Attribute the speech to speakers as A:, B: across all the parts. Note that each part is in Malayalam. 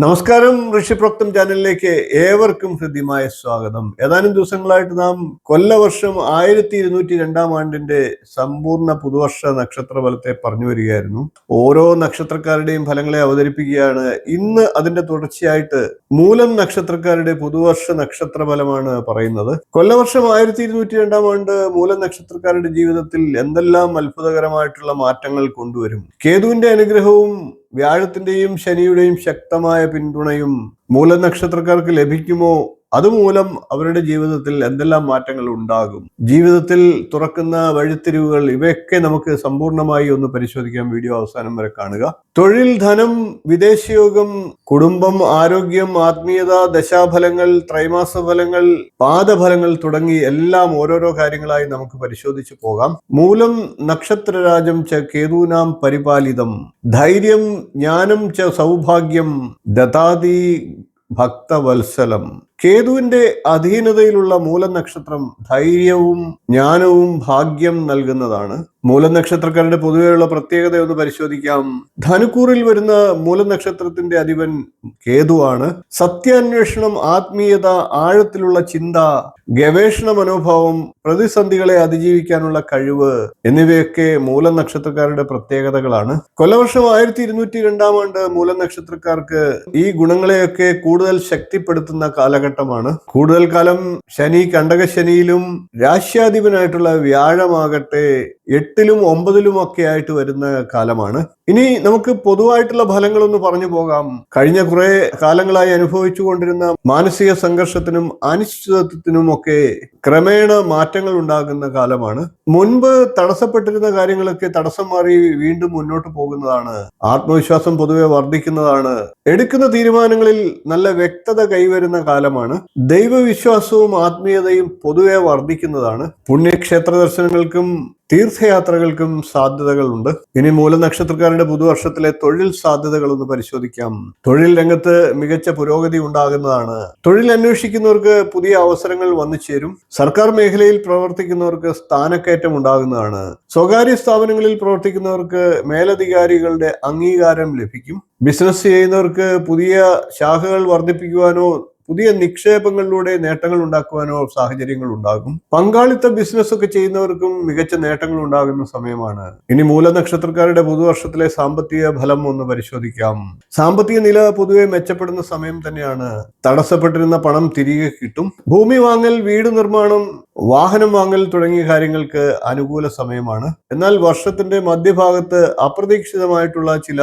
A: നമസ്കാരം. ഋഷിപ്രോക്തം ചാനലിലേക്ക് ഏവർക്കും ഹൃദ്യമായ സ്വാഗതം. ഏതാനും ദിവസങ്ങളായിട്ട് നാം കൊല്ലവർഷം 1202 സമ്പൂർണ്ണ പുതുവർഷ നക്ഷത്ര ഫലത്തെ പറഞ്ഞു വരികയായിരുന്നു. ഓരോ നക്ഷത്രക്കാരുടെയും ഫലങ്ങളെ അവതരിപ്പിക്കുകയാണ്. ഇന്ന് അതിന്റെ തുടർച്ചയായിട്ട് മൂലം നക്ഷത്രക്കാരുടെ പുതുവർഷ നക്ഷത്ര ഫലമാണ് പറയുന്നത്. കൊല്ലവർഷം 1202 മൂലം നക്ഷത്രക്കാരുടെ ജീവിതത്തിൽ എന്തെല്ലാം അത്ഭുതകരമായിട്ടുള്ള മാറ്റങ്ങൾ കൊണ്ടുവരും. കേതുവിന്റെ അനുഗ്രഹവും വ്യാഴത്തിന്റെയും ശനിയുടെയും ശക്തമായ പിന്തുണയും മൂലം നക്ഷത്രക്കാർക്ക് ലഭിക്കുമോ? അതുമൂലം അവരുടെ ജീവിതത്തിൽ എന്തെല്ലാം മാറ്റങ്ങൾ ഉണ്ടാകും? ജീവിതത്തിൽ തുറക്കുന്ന വഴിത്തിരിവുകൾ, ഇവയൊക്കെ നമുക്ക് സമ്പൂർണമായി ഒന്ന് പരിശോധിക്കാം. വീഡിയോ അവസാനം വരെ കാണുക. തൊഴിൽ, ധനം, വിദേശയോഗം, കുടുംബം, ആരോഗ്യം, ആത്മീയത, ദശാഫലങ്ങൾ, ത്രൈമാസ ഫലങ്ങൾ, പാദഫലങ്ങൾ തുടങ്ങി എല്ലാം ഓരോരോ കാര്യങ്ങളായി നമുക്ക് പരിശോധിച്ചു പോകാം. മൂലം നക്ഷത്രരാജം ച കേതൂനാം പരിപാലിതം ധൈര്യം ജ്ഞാനം ച സൗഭാഗ്യം ദദാതി ഭക്തവത്സലം. കേതുവിന്റെ അധീനതയിലുള്ള മൂലം നക്ഷത്രം ധൈര്യവും ജ്ഞാനവും ഭാഗ്യം നൽകുന്നതാണ്. മൂലം നക്ഷത്രക്കാരുടെ പൊതുവെയുള്ള പ്രത്യേകത ഒന്ന് പരിശോധിക്കാം. ധനുക്കൂറിൽ വരുന്ന മൂലം നക്ഷത്രത്തിന്റെ അധിപൻ കേതുവാണ്. സത്യാന്വേഷണം, ആത്മീയത, ആഴത്തിലുള്ള ചിന്ത, ഗവേഷണ മനോഭാവം, പ്രതിസന്ധികളെ അതിജീവിക്കാനുള്ള കഴിവ് എന്നിവയൊക്കെ മൂലം നക്ഷത്രക്കാരുടെ പ്രത്യേകതകളാണ്. കൊല്ലവർഷം 1202 മൂലം നക്ഷത്രക്കാർക്ക് ഈ ഗുണങ്ങളെയൊക്കെ കൂടുതൽ ശക്തിപ്പെടുത്തുന്ന കാലഘട്ടമാണ്. കൂടുതൽ കാലം ശനി കണ്ടകശനിയിലും രാശ്യാധിപനായിട്ടുള്ള വ്യാഴമാകട്ടെ 8ലും 9ലും ഒക്കെ ആയിട്ട് വരുന്ന കാലമാണ്. ഇനി നമുക്ക് പൊതുവായിട്ടുള്ള ഫലങ്ങളൊന്ന് പറഞ്ഞു പോകാം. കഴിഞ്ഞ കുറെ കാലങ്ങളായി അനുഭവിച്ചു കൊണ്ടിരുന്ന മാനസിക സംഘർഷത്തിനും അനിശ്ചിതത്വത്തിനും ഒക്കെ ക്രമേണ മാറ്റങ്ങൾ ഉണ്ടാകുന്ന കാലമാണ്. മുൻപ് തടസ്സപ്പെട്ടിരുന്ന കാര്യങ്ങളൊക്കെ തടസ്സം മാറി വീണ്ടും മുന്നോട്ട് പോകുന്നതാണ്. ആത്മവിശ്വാസം പൊതുവെ വർദ്ധിക്കുന്നതാണ്. എടുക്കുന്ന തീരുമാനങ്ങളിൽ നല്ല വ്യക്തത കൈവരുന്ന കാലമാണ്. ദൈവവിശ്വാസവും ആത്മീയതയും പൊതുവെ വർദ്ധിക്കുന്നതാണ്. പുണ്യക്ഷേത്ര ദർശനങ്ങൾക്കും തീർത്ഥയാത്രകൾക്കും സാധ്യതകളുണ്ട്. ഇനി മൂലം നക്ഷത്രക്കാരുടെ പുതുവർഷത്തിലെ തൊഴിൽ സാധ്യതകൾ ഒന്ന് പരിശോധിക്കാം. തൊഴിൽ രംഗത്ത് മികച്ച പുരോഗതി ഉണ്ടാകുന്നതാണ്. തൊഴിൽ അന്വേഷിക്കുന്നവർക്ക് പുതിയ അവസരങ്ങൾ വന്നു ചേരും. സർക്കാർ മേഖലയിൽ പ്രവർത്തിക്കുന്നവർക്ക് സ്ഥാനക്കയറ്റം ഉണ്ടാകുന്നതാണ്. സ്വകാര്യ സ്ഥാപനങ്ങളിൽ പ്രവർത്തിക്കുന്നവർക്ക് മേലധികാരികളുടെ അംഗീകാരം ലഭിക്കും. ബിസിനസ് ചെയ്യുന്നവർക്ക് പുതിയ ശാഖകൾ വർദ്ധിപ്പിക്കുവാനോ പുതിയ നിക്ഷേപങ്ങളിലൂടെ നേട്ടങ്ങൾ ഉണ്ടാക്കുവാനോ സാഹചര്യങ്ങൾ ഉണ്ടാകും. പങ്കാളിത്ത ബിസിനസ് ഒക്കെ ചെയ്യുന്നവർക്കും മികച്ച നേട്ടങ്ങൾ ഉണ്ടാകുന്ന സമയമാണ്. ഇനി മൂല നക്ഷത്രക്കാരുടെ പുതുവർഷത്തിലെ സാമ്പത്തിക ഫലം ഒന്ന് പരിശോധിക്കാം. സാമ്പത്തിക നില പൊതുവെ മെച്ചപ്പെടുന്ന സമയം തന്നെയാണ്. തടസ്സപ്പെട്ടിരുന്ന പണം തിരികെ കിട്ടും. ഭൂമി വാങ്ങൽ, വീട് നിർമ്മാണം, വാഹനം വാങ്ങൽ തുടങ്ങിയ കാര്യങ്ങൾക്ക് അനുകൂല സമയമാണ്. എന്നാൽ വർഷത്തിന്റെ മധ്യഭാഗത്ത് അപ്രതീക്ഷിതമായിട്ടുള്ള ചില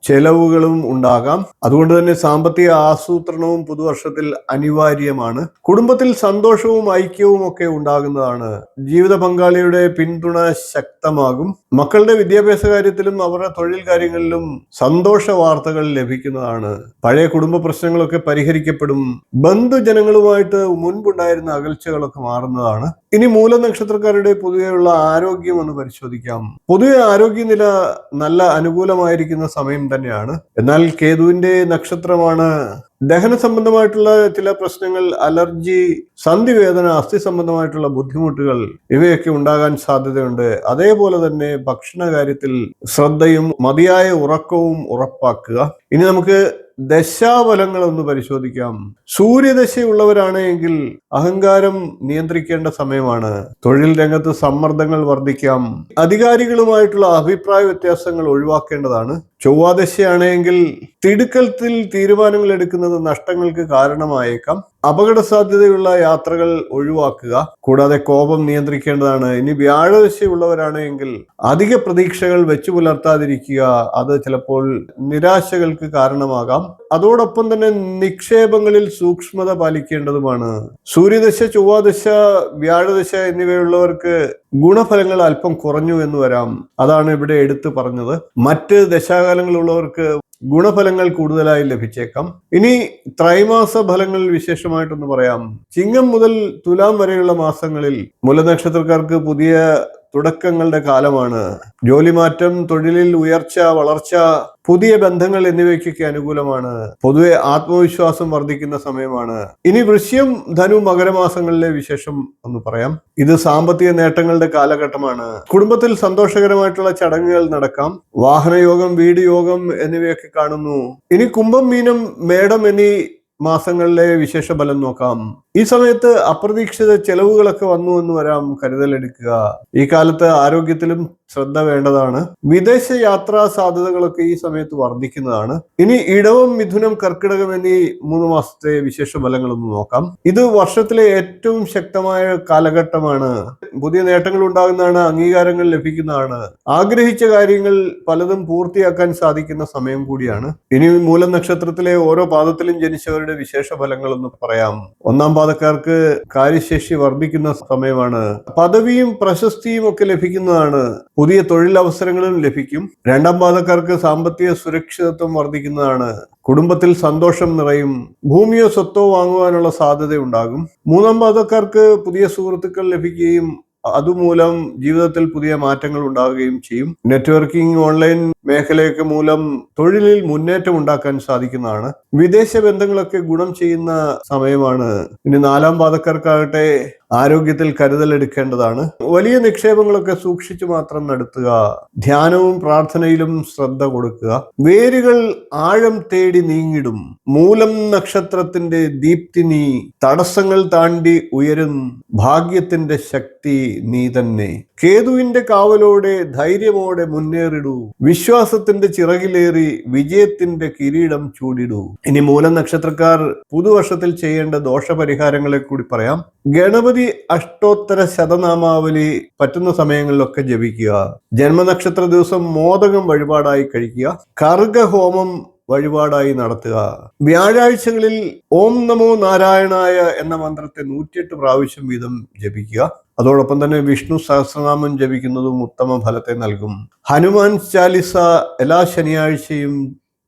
A: ചെലവുകളും ഉണ്ടാകാം. അതുകൊണ്ട് തന്നെ സാമ്പത്തിക ആസൂത്രണവും പുതുവർഷത്തിൽ അനിവാര്യമാണ്. കുടുംബത്തിൽ സന്തോഷവും ഐക്യവും ഒക്കെ ഉണ്ടാകുന്നതാണ്. ജീവിത പങ്കാളിയുടെ പിന്തുണ ശക്തമാകും. മക്കളുടെ വിദ്യാഭ്യാസ കാര്യത്തിലും അവരുടെ തൊഴിൽ കാര്യങ്ങളിലും സന്തോഷ വാർത്തകൾ ലഭിക്കുന്നതാണ്. പഴയ കുടുംബ പ്രശ്നങ്ങളൊക്കെ പരിഹരിക്കപ്പെടും. ബന്ധുജനങ്ങളുമായിട്ട് മുൻപുണ്ടായിരുന്ന അകൽച്ചകളൊക്കെ മാറുന്നതാണ്. ഇനി മൂലം നക്ഷത്രക്കാരുടെ പൊതുവെയുള്ള ആരോഗ്യം ഒന്ന് പരിശോധിക്കാം. പൊതുവെ ആരോഗ്യനില നല്ല അനുകൂലമായിരിക്കുന്ന സമയം തന്നെയാണ്. എന്നാൽ കേതുവിന്റെ നക്ഷത്രമാണ്. ദഹന സംബന്ധമായിട്ടുള്ള ചില പ്രശ്നങ്ങൾ, അലർജി, സന്ധിവേദന, അസ്ഥി സംബന്ധമായിട്ടുള്ള ബുദ്ധിമുട്ടുകൾ ഇവയൊക്കെ ഉണ്ടാകാൻ സാധ്യതയുണ്ട്. അതേപോലെ തന്നെ ഭക്ഷണ കാര്യത്തിൽ ശ്രദ്ധയും മതിയായ ഉറക്കവും ഉറപ്പാക്കുക. ഇനി നമുക്ക് ദശാഫലങ്ങൾ ഒന്ന് പരിശോധിക്കാം. സൂര്യദശയുള്ളവരാണെങ്കിൽ അഹങ്കാരം നിയന്ത്രിക്കേണ്ട സമയമാണ്. തൊഴിൽ രംഗത്ത് സമ്മർദ്ദങ്ങൾ വർദ്ധിക്കാം. അധികാരികളുമായിട്ടുള്ള അഭിപ്രായ വ്യത്യാസങ്ങൾ ഒഴിവാക്കേണ്ടതാണ്. ചൊവ്വാദശയാണെങ്കിൽ തിടുക്കത്തിൽ തീരുമാനങ്ങൾ എടുക്കുന്നത് നഷ്ടങ്ങൾക്ക് കാരണമായേക്കാം. അപകട സാധ്യതയുള്ള യാത്രകൾ ഒഴിവാക്കുക. കൂടാതെ കോപം നിയന്ത്രിക്കേണ്ടതാണ്. ഇനി വ്യാഴദശയുള്ളവരാണെങ്കിൽ അധിക പ്രതീക്ഷകൾ വെച്ചു പുലർത്താതിരിക്കുക. അത് ചിലപ്പോൾ നിരാശകൾക്ക് കാരണമാകാം. അതോടൊപ്പം തന്നെ നിക്ഷേപങ്ങളിൽ സൂക്ഷ്മത പാലിക്കേണ്ടതുമാണ്. സൂര്യദശ, ചൊവ്വാദശ, വ്യാഴദശ എന്നിവയുള്ളവർക്ക് ഗുണഫലങ്ങൾ അല്പം കുറഞ്ഞു എന്ന് വരാം. അതാണ് ഇവിടെ എടുത്തു പറഞ്ഞത്. മറ്റ് ദശാകാലങ്ങളുള്ളവർക്ക് ഗുണഫലങ്ങൾ കൂടുതലായി ലഭിച്ചേക്കാം. ഇനി ത്രൈമാസ ഫലങ്ങൾ വിശേഷമായിട്ടൊന്ന് പറയാം. ചിങ്ങം മുതൽ തുലാം വരെയുള്ള മാസങ്ങളിൽ മൂലനക്ഷത്രക്കാർക്ക് പുതിയ തുടക്കങ്ങളുടെ കാലമാണ്. ജോലിമാറ്റം, തൊഴിലിൽ ഉയർച്ച, വളർച്ച, പുതിയ ബന്ധങ്ങൾ എന്നിവയ്ക്കൊക്കെ അനുകൂലമാണ്. പൊതുവെ ആത്മവിശ്വാസം വർദ്ധിക്കുന്ന സമയമാണ്. ഇനി വൃശ്യം, ധനു, മകരമാസങ്ങളിലെ വിശേഷം ഒന്ന് പറയാം. ഇത് സാമ്പത്തിക നേട്ടങ്ങളുടെ കാലഘട്ടമാണ്. കുടുംബത്തിൽ സന്തോഷകരമായിട്ടുള്ള ചടങ്ങുകൾ നടക്കാം. വാഹനയോഗം, വീട് യോഗം എന്നിവയൊക്കെ കാണുന്നു. ഇനി കുംഭം, മീനം, മേടം എന്നീ മാസങ്ങളിലെ വിശേഷ ഫലം നോക്കാം. ഈ സമയത്ത് അപ്രതീക്ഷിത ചെലവുകളൊക്കെ വന്നു എന്ന് വരാം, കരുതലെടുക്കുക. ഈ കാലത്ത് ആരോഗ്യത്തിലും ശ്രദ്ധ വേണ്ടതാണ്. വിദേശ യാത്രാ സാധ്യതകളൊക്കെ ഈ സമയത്ത് വർദ്ധിക്കുന്നതാണ്. ഇനി ഇടവം, മിഥുനം, കർക്കിടകം എന്നീ 3 മാസത്തെ വിശേഷ ഫലങ്ങളൊന്ന് നോക്കാം. ഇത് വർഷത്തിലെ ഏറ്റവും ശക്തമായ കാലഘട്ടമാണ്. പുതിയ നേട്ടങ്ങൾ ഉണ്ടാകുന്നതാണ്, അംഗീകാരങ്ങൾ ലഭിക്കുന്നതാണ്. ആഗ്രഹിച്ച കാര്യങ്ങൾ പലതും പൂർത്തിയാക്കാൻ സാധിക്കുന്ന സമയം കൂടിയാണ്. ഇനി മൂലം നക്ഷത്രത്തിലെ ഓരോ പാദത്തിലും ജനിച്ചവരുടെ വിശേഷ ഫലങ്ങളൊന്ന് പറയാം. 1-ാം പാദക്കാർക്ക് കാര്യശേഷി വർദ്ധിക്കുന്ന സമയമാണ്. പദവിയും പ്രശസ്തിയും ഒക്കെ ലഭിക്കുന്നതാണ്. പുതിയ തൊഴിലവസരങ്ങളും ലഭിക്കും. 2-ാം പാദക്കാർക്ക് സാമ്പത്തിക സുരക്ഷിതത്വം വർദ്ധിക്കുന്നതാണ്. കുടുംബത്തിൽ സന്തോഷം നിറയും. ഭൂമിയോ സ്വത്തോ വാങ്ങുവാനുള്ള സാധ്യത ഉണ്ടാകും. 3-ാം പാദക്കാർക്ക് പുതിയ സുഹൃത്തുക്കൾ ലഭിക്കുകയും അതുമൂലം ജീവിതത്തിൽ പുതിയ മാറ്റങ്ങൾ ഉണ്ടാവുകയും ചെയ്യും. നെറ്റ്വർക്കിംഗ്, ഓൺലൈൻ മേഖലയൊക്കെ മൂലം തൊഴിലിൽ മുന്നേറ്റം ഉണ്ടാക്കാൻ സാധിക്കുന്നതാണ്. വിദേശ ബന്ധങ്ങളൊക്കെ ഗുണം ചെയ്യുന്ന സമയമാണ്. ഇനി 4-ാം പാദക്കാർക്കാകട്ടെ ആരോഗ്യത്തിൽ കരുതലെടുക്കേണ്ടതാണ്. വലിയ നിക്ഷേപങ്ങളൊക്കെ സൂക്ഷിച്ചു മാത്രം നടത്തുക. ധ്യാനവും പ്രാർത്ഥനയിലും ശ്രദ്ധ കൊടുക്കുക. വേരുകൾ ആഴം തേടി നീങ്ങിടും. മൂലം നക്ഷത്രത്തിന്റെ ദീപ്തി നീ, തടസ്സങ്ങൾ താണ്ടി ഉയരും. ഭാഗ്യത്തിന്റെ ശക്തി നീ തന്നെ. കേതുവിന്റെ കാവലോടെ ധൈര്യമോടെ മുന്നേറിടൂ. വിശ്വാസത്തിന്റെ ചിറകിലേറി വിജയത്തിന്റെ കിരീടം ചൂടിടൂ. ഇനി മൂലം നക്ഷത്രക്കാർ പുതുവർഷത്തിൽ ചെയ്യേണ്ട ദോഷപരിഹാരങ്ങളെ കൂടി പറയാം. ഗണപതി അഷ്ടോത്തര ശതനാമാവലി പറ്റുന്ന സമയങ്ങളിലൊക്കെ ജപിക്കുക. ജന്മനക്ഷത്ര ദിവസം മോദകം വഴിപാടായി കഴിക്കുക. കർഗഹോമം വഴിപാടായി നടത്തുക. വ്യാഴാഴ്ചകളിൽ ഓം നമോ നാരായണായ എന്ന മന്ത്രത്തെ 108 പ്രാവശ്യം വീതം ജപിക്കുക. അതോടൊപ്പം തന്നെ വിഷ്ണു സഹസ്രനാമം ജപിക്കുന്നതും ഉത്തമ ഫലത്തെ നൽകും. ഹനുമാൻ ചാലിസ എല്ലാ ശനിയാഴ്ചയും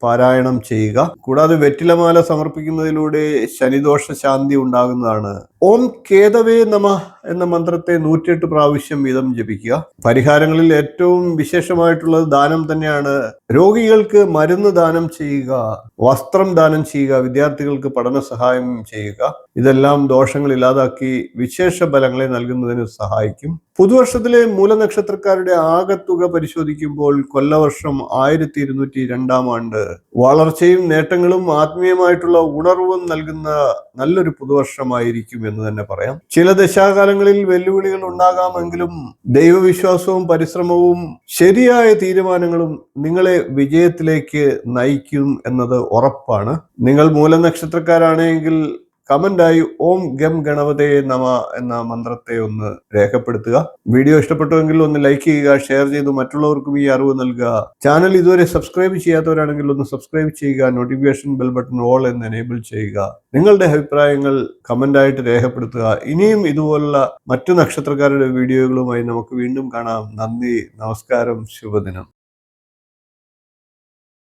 A: പാരായണം ചെയ്യുക. കൂടാതെ വെറ്റിലമാല സമർപ്പിക്കുന്നതിലൂടെ ശനിദോഷ ശാന്തി ഉണ്ടാകുന്നതാണ്. ഓം കേതവേ നമഃ എന്ന മന്ത്രത്തെ 108 പ്രാവശ്യം വീതം ജപിക്കുക. പരിഹാരങ്ങളിൽ ഏറ്റവും വിശേഷമായിട്ടുള്ളത് ദാനം തന്നെയാണ്. രോഗികൾക്ക് മരുന്ന് ദാനം ചെയ്യുക, വസ്ത്രം ദാനം ചെയ്യുക, വിദ്യാർത്ഥികൾക്ക് പഠന സഹായം ചെയ്യുക. ഇതെല്ലാം ദോഷങ്ങൾ ഇല്ലാതാക്കി വിശേഷ ഫലങ്ങളെ നൽകുന്നതിന് സഹായിക്കും. പുതുവർഷത്തിലെ മൂലനക്ഷത്രക്കാരുടെ ആകത്തുക പരിശോധിക്കുമ്പോൾ കൊല്ലവർഷം 1202-ാം ആണ്ട് വളർച്ചയും നേട്ടങ്ങളും ആത്മീയമായിട്ടുള്ള ഉണർവും നൽകുന്ന നല്ലൊരു പുതുവർഷമായിരിക്കും എന്ന് തന്നെ പറയാം. ചില ദശാകാലങ്ങളിൽ വെല്ലുവിളികൾ ഉണ്ടാകാമെങ്കിലും ദൈവവിശ്വാസവും പരിശ്രമവും ശരിയായ തീരുമാനങ്ങളും നിങ്ങളെ വിജയത്തിലേക്ക് നയിക്കും എന്നത് ഉറപ്പാണ്. നിങ്ങൾ മൂലനക്ഷത്രക്കാരാണെങ്കിൽ കമന്റായി ഓം ഗം ഗണപതേ നമ എന്ന മന്ത്രത്തെ ഒന്ന് രേഖപ്പെടുത്തുക. വീഡിയോ ഇഷ്ടപ്പെട്ടുവെങ്കിൽ ഒന്ന് ലൈക്ക് ചെയ്യുക, ഷെയർ ചെയ്ത് മറ്റുള്ളവർക്കും ഈ അറിവ് നൽകുക. ചാനൽ ഇതുവരെ സബ്സ്ക്രൈബ് ചെയ്യാത്തവരാണെങ്കിൽ ഒന്ന് സബ്സ്ക്രൈബ് ചെയ്യുക. നോട്ടിഫിക്കേഷൻ ബെൽ ബട്ടൺ ഓൾ എന്ന് എനേബിൾ ചെയ്യുക. നിങ്ങളുടെ അഭിപ്രായങ്ങൾ കമന്റായിട്ട് രേഖപ്പെടുത്തുക. ഇനിയും ഇതുപോലുള്ള മറ്റു നക്ഷത്രക്കാരുടെ വീഡിയോകളുമായി നമുക്ക് വീണ്ടും കാണാം. നന്ദി, നമസ്കാരം, ശുഭദിനം.